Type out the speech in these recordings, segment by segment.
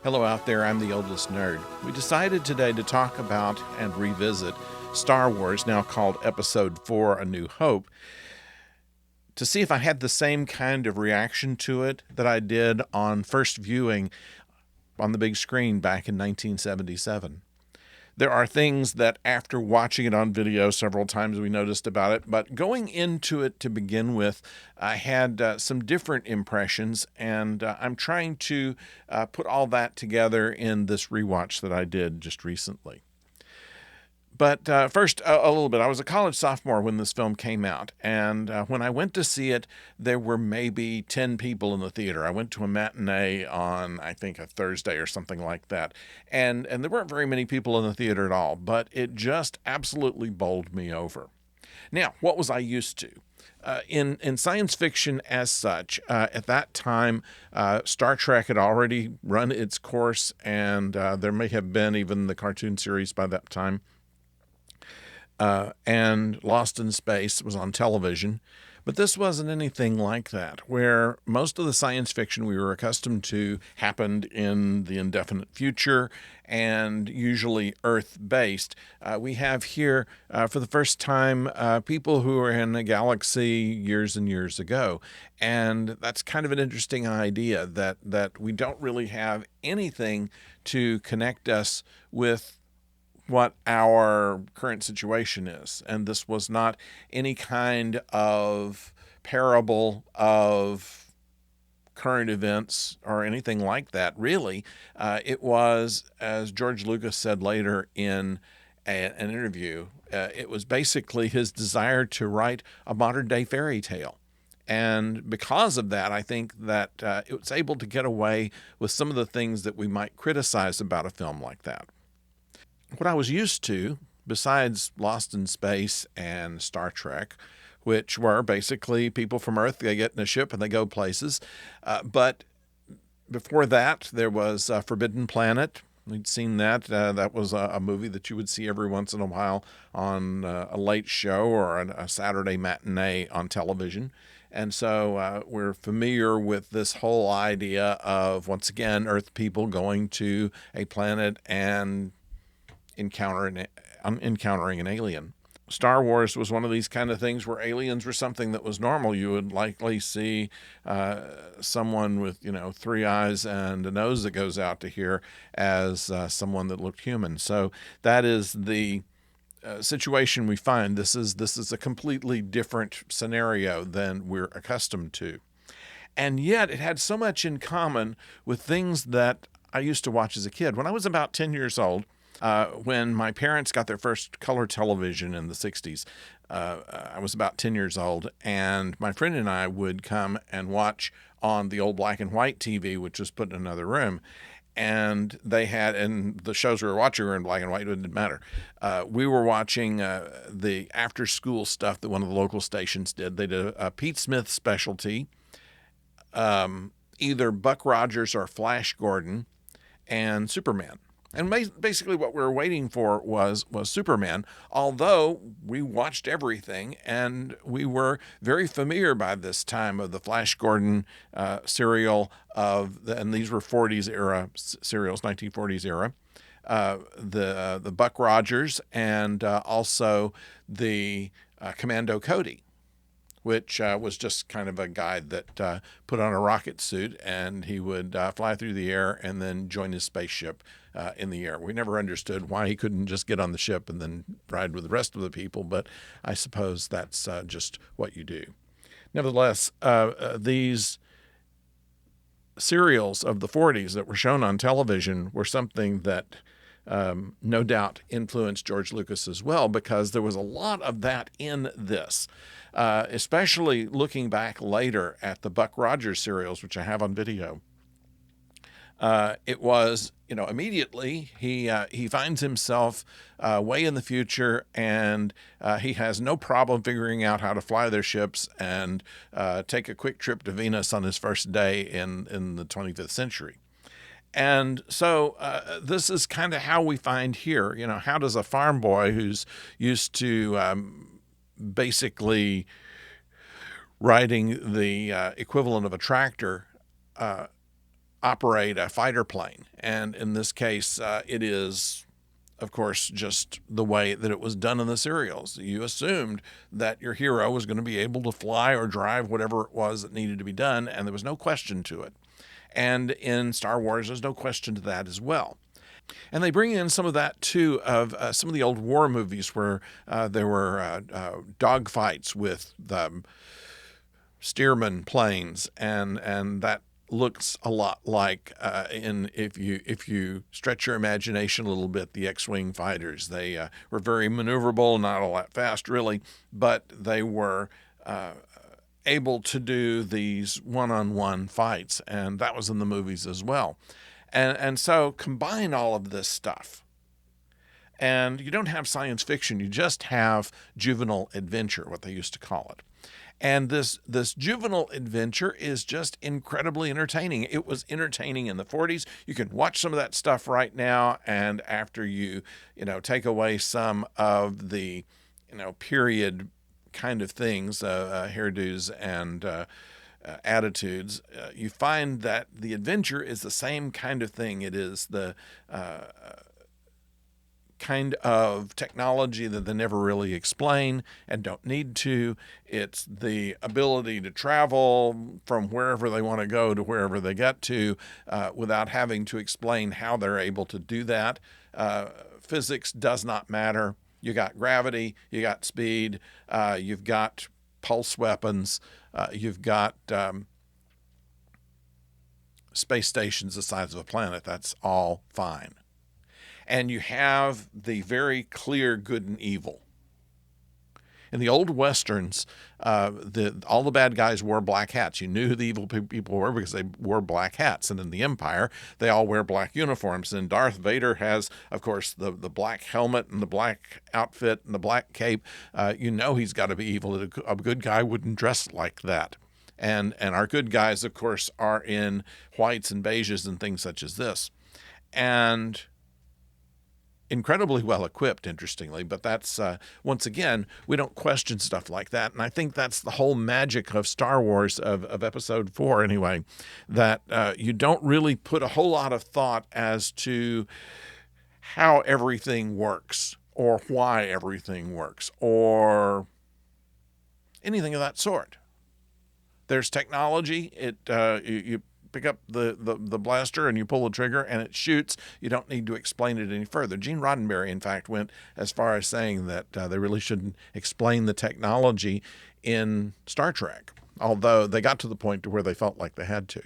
Hello out there, I'm the oldest nerd. We decided today to talk about and revisit Star Wars, now called Episode 4 A New Hope, to see if I had the same kind of reaction to it that I did on first viewing on the big screen back in 1977. There are things that after watching it on video several times we noticed about it, but going into it to begin with, I had some different impressions, and I'm trying to put all that together in this rewatch that I did just recently. But first, a little bit. I was a college sophomore when this film came out, and when I went to see it, there were maybe 10 people in the theater. I went to a matinee on, I think, a Thursday or something like that, and there weren't very many people in the theater at all, but it just absolutely bowled me over. Now, what was I used to? In science fiction as such, at that time, Star Trek had already run its course, and there may have been even the cartoon series by that time. And Lost in Space was on television. But this wasn't anything like that, where most of the science fiction we were accustomed to happened in the indefinite future and usually Earth based. We have here, for the first time, people who are in a galaxy years and years ago. And that's kind of an interesting idea that we don't really have anything to connect us with what our current situation is. And this was not any kind of parable of current events or anything like that, really. It was, as George Lucas said later in an interview, it was basically his desire to write a modern day fairy tale. And because of that, I think that it was able to get away with some of the things that we might criticize about a film like that. What I was used to, besides Lost in Space and Star Trek, which were basically people from Earth, they get in a ship and they go places. But before that, there was Forbidden Planet. We'd seen that. That was a movie that you would see every once in a while on a late show or a Saturday matinee on television. And so we're familiar with this whole idea of, once again, Earth people going to a planet and encountering an alien. Star Wars was one of these kind of things where aliens were something that was normal. You would likely see someone with, three eyes and a nose that goes out to here as someone that looked human. So that is the situation we find. This is a completely different scenario than we're accustomed to. And yet it had so much in common with things that I used to watch as a kid. When I was about 10 years old, when my parents got their first color television in the 60s, I was about 10 years old, and my friend and I would come and watch on the old black and white TV, which was put in another room. And and the shows we were watching were in black and white, it didn't matter. We were watching the after school stuff that one of the local stations did. They did a Pete Smith specialty, either Buck Rogers or Flash Gordon, and Superman. And basically what we were waiting for was Superman, although we watched everything, and we were very familiar by this time of the Flash Gordon serial, and these were 40s era serials, 1940s era, the Buck Rogers, and also the Commando Cody, which was just kind of a guy that put on a rocket suit and he would fly through the air and then join his spaceship in the air. We never understood why he couldn't just get on the ship and then ride with the rest of the people, but I suppose that's just what you do. Nevertheless, these serials of the 40s that were shown on television were something that no doubt influenced George Lucas as well, because there was a lot of that in this. Especially looking back later at the Buck Rogers serials, which I have on video. It was, immediately he finds himself way in the future, and he has no problem figuring out how to fly their ships and take a quick trip to Venus on his first day in the 25th century. And so this is kind of how we find here, how does a farm boy who's used to basically riding the equivalent of a tractor operate a fighter plane. And in this case, it is, of course, just the way that it was done in the serials. You assumed that your hero was going to be able to fly or drive whatever it was that needed to be done, and there was no question to it. And in Star Wars, there's no question to that as well. And they bring in some of that, too, of some of the old war movies where there were dogfights with Stearman planes, and that looks a lot like if you stretch your imagination a little bit, the X-wing fighters. They were very maneuverable, not all that fast really, but they were able to do these one-on-one fights, and that was in the movies as well. And so combine all of this stuff, and you don't have science fiction, you just have juvenile adventure, what they used to call it. And this juvenile adventure is just incredibly entertaining. It was entertaining in the 40s. You can watch some of that stuff right now, and after you take away some of the period kind of things, hairdos and attitudes, you find that the adventure is the same kind of thing. It is the kind of technology that they never really explain and don't need to. It's the ability to travel from wherever they want to go to wherever they get to without having to explain how they're able to do that. Physics does not matter. You got gravity, you got speed, you've got pulse weapons, you've got space stations the size of a planet. That's all fine. And you have the very clear good and evil. In the old Westerns, all the bad guys wore black hats. You knew who the evil people were because they wore black hats. And in the Empire, they all wear black uniforms. And Darth Vader has, of course, the black helmet and the black outfit and the black cape. He's got to be evil. A good guy wouldn't dress like that. And our good guys, of course, are in whites and beiges and things such as this. And incredibly well equipped, interestingly, but that's, once again, we don't question stuff like that. And I think that's the whole magic of Star Wars, of Episode 4 anyway, that you don't really put a whole lot of thought as to how everything works or why everything works or anything of that sort. There's technology. You pick up the blaster and you pull the trigger and it shoots. You don't need to explain it any further. Gene Roddenberry, in fact, went as far as saying that they really shouldn't explain the technology in Star Trek, although they got to the point to where they felt like they had to.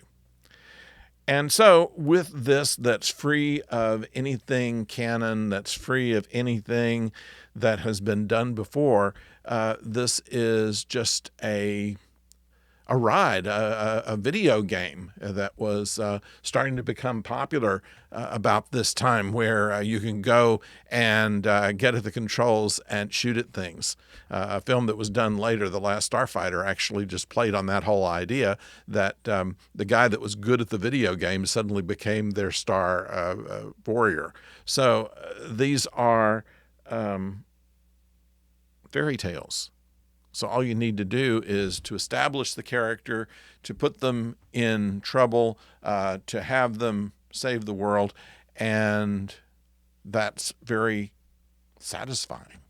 And so with this that's free of anything canon, that's free of anything that has been done before, this is just a ride, a video game that was starting to become popular about this time, where you can go and get at the controls and shoot at things. A film that was done later, The Last Starfighter, actually just played on that whole idea that the guy that was good at the video game suddenly became their star warrior. So these are fairy tales. So all you need to do is to establish the character, to put them in trouble, to have them save the world, and that's very satisfying.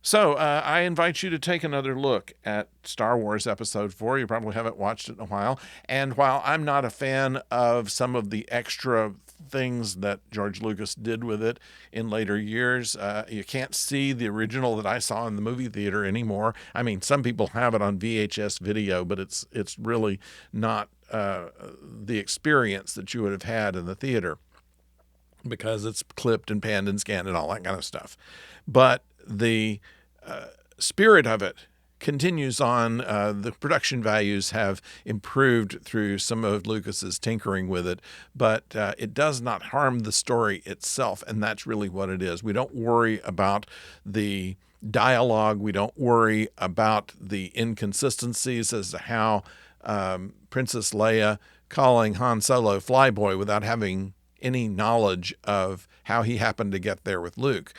So I invite you to take another look at Star Wars Episode 4. You probably haven't watched it in a while. And while I'm not a fan of some of the extra things that George Lucas did with it in later years, you can't see the original that I saw in the movie theater anymore. I mean, some people have it on VHS video, but it's really not the experience that you would have had in the theater, because it's clipped and panned and scanned and all that kind of stuff. But the spirit of it continues on. The production values have improved through some of Lucas's tinkering with it, but it does not harm the story itself, and that's really what it is. We don't worry about the dialogue. We don't worry about the inconsistencies as to how Princess Leia calling Han Solo Flyboy without having any knowledge of how he happened to get there with Luke.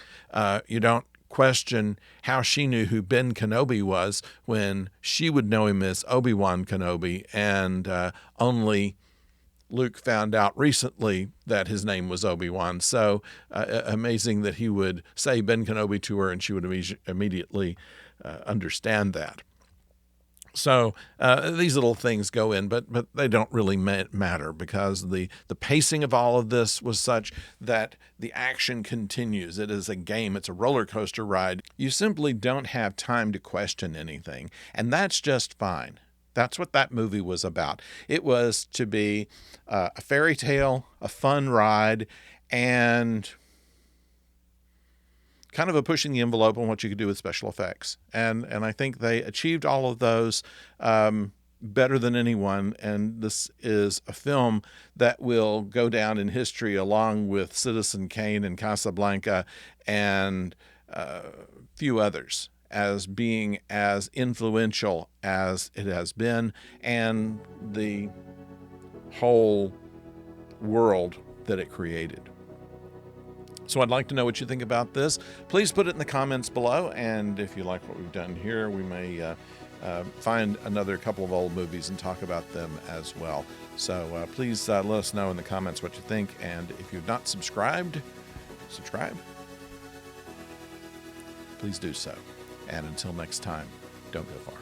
You don't question how she knew who Ben Kenobi was when she would know him as Obi-Wan Kenobi, and only Luke found out recently that his name was Obi-Wan. So amazing that he would say Ben Kenobi to her and she would immediately understand that. So these little things go in, but they don't really matter, because the pacing of all of this was such that the action continues. It is a game. It's a roller coaster ride. You simply don't have time to question anything, and that's just fine. That's what that movie was about. It was to be a fairy tale, a fun ride, and kind of a pushing the envelope on what you could do with special effects. And I think they achieved all of those better than anyone. And this is a film that will go down in history along with Citizen Kane and Casablanca and a few others, as being as influential as it has been, and the whole world that it created. So I'd like to know what you think about this. Please put it in the comments below, and if you like what we've done here, we may find another couple of old movies and talk about them as well. So please let us know in the comments what you think, and if you've not subscribed, subscribe. Please do so. And until next time, don't go far.